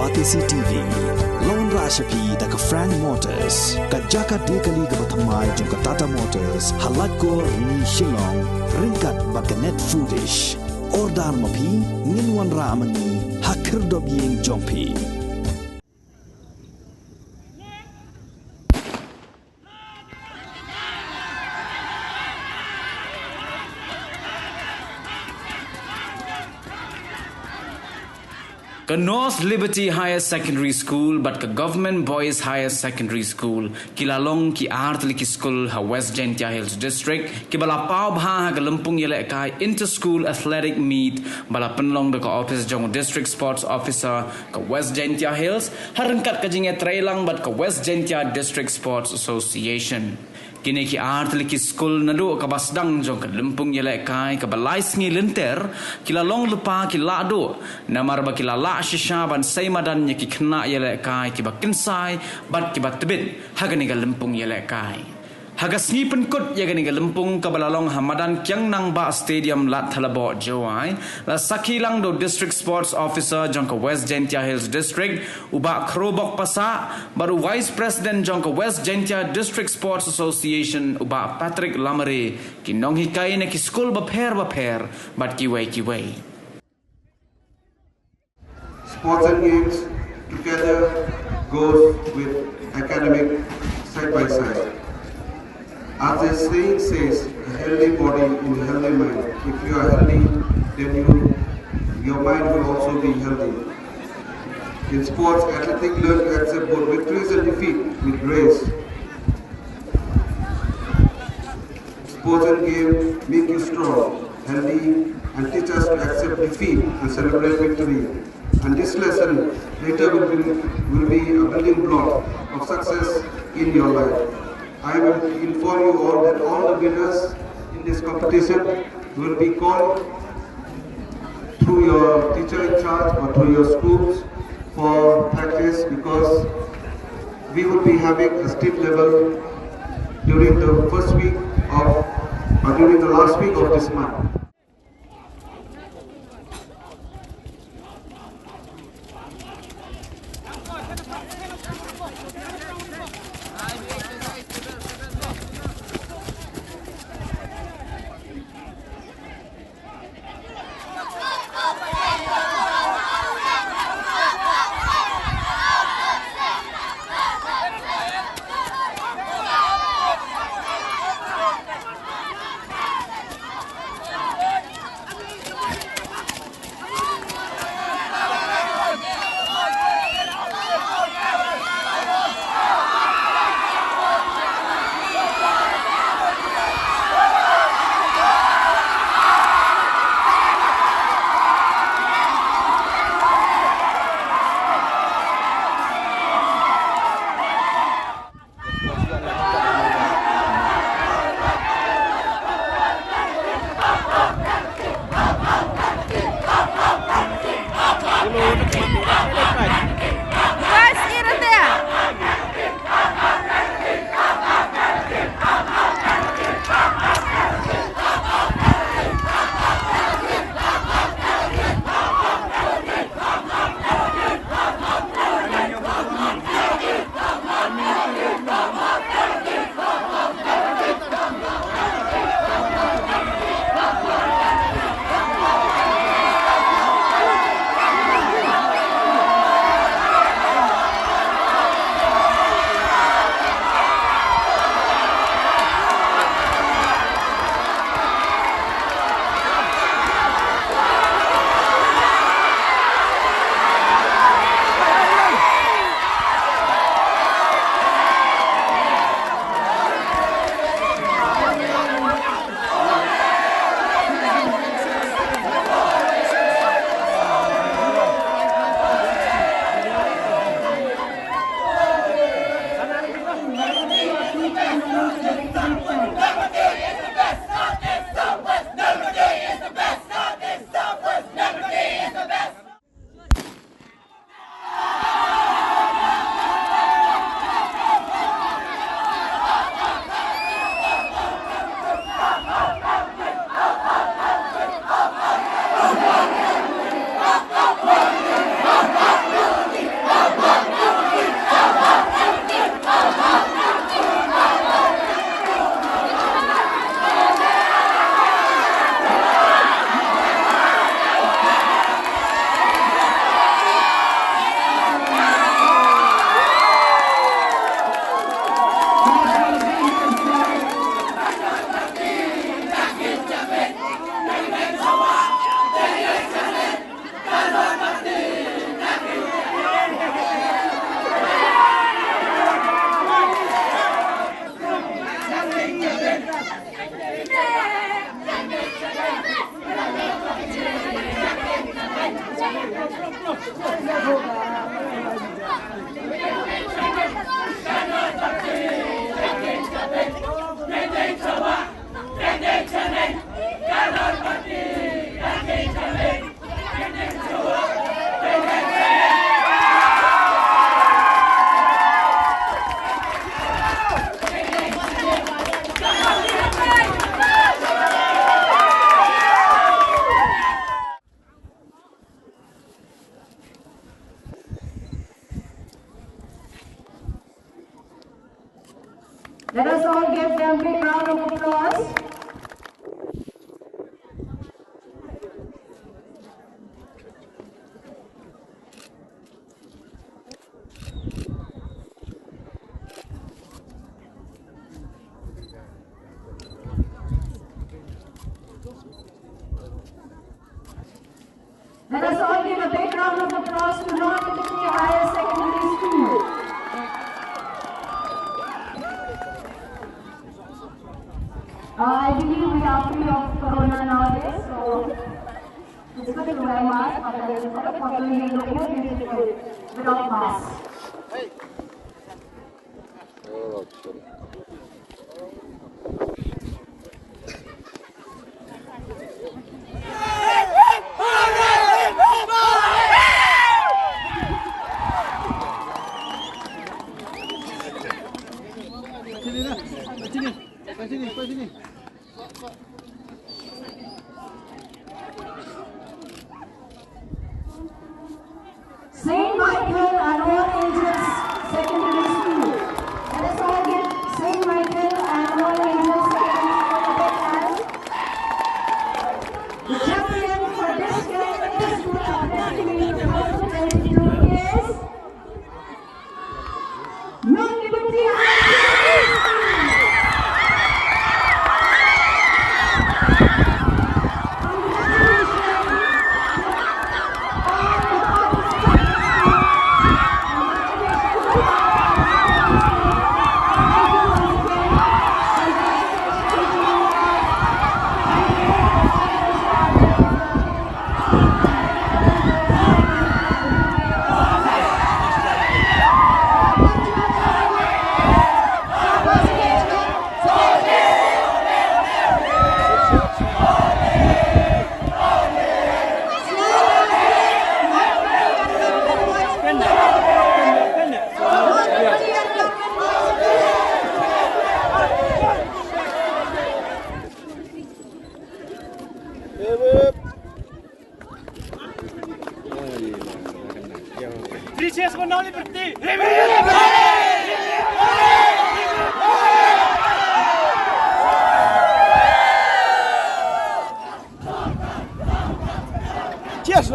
Batisi TV. Lawan Rashapi daga Frank Motors. Kajaka dekali ga bathamai jong Tata Motors. Halat ko ni Shillong. Ringkat baga net foodish. Ordar mapi ninwan ramani. Hakir dob yeng jongpi. North Liberty Higher Secondary School but ka Government Boys Higher Secondary School kilalong ki artli ki school ha West Jaiñtia Hills District ki bala pau bha ha Lampung yele kai inter-school athletic meet bala penlong de ka office jong district sports officer ka West Jaiñtia Hills harangkat ka jinge trailang but ka West Jaiñtia District Sports Association kini ki artli ki school nadu ka basdang jong ka Lampung yele kai ka balai sngi lenter kilalong lupa ki lado namar ba kilala shisha ban saimadan nya ki khna yele kai ki ba kinsai bat ki ba tebit hagani ga Lampung yele kai haga sngi penkut yagani ga Lampung ka balalong hamadan kyang nang ba stadium lat thalabo jawai la sakilang do district sports officer jong ka West Jaiñtia Hills District uba krobok pasa baru vice president jong ka West Jaiñtia District Sports Association uba Patrick Lamare ki nong hikai ne ki school ba pher bat ki wei Sports and games together goes with academic side by side. As the saying says, a healthy body in a healthy mind. If you are healthy, then your mind will also be healthy. In sports, athletes learn to accept both victories and defeat with grace. Sports and games make you strong, healthy, and teach us to accept defeat and celebrate victory. And this lesson later will be a building block of success in your life. I will inform you all that all the winners in this competition will be called through your teacher in charge or through your schools for practice, because we will be having a state level during the during the last week of this month. Let us all give them a big round of applause. Let us all give a big round of applause to Jaiñtia Higher Secondary School. I believe we are free of corona nowadays, so it's good to wear mask, but there is a lot of people here beautiful without mask. Saint Michael and All Angels Secondary School. Let us all give Saint Michael and All Angels Secondary School. The champion for this year in the school of destiny 2022 is Non-Liberty High School. Cheers for non-liberty! Cheers,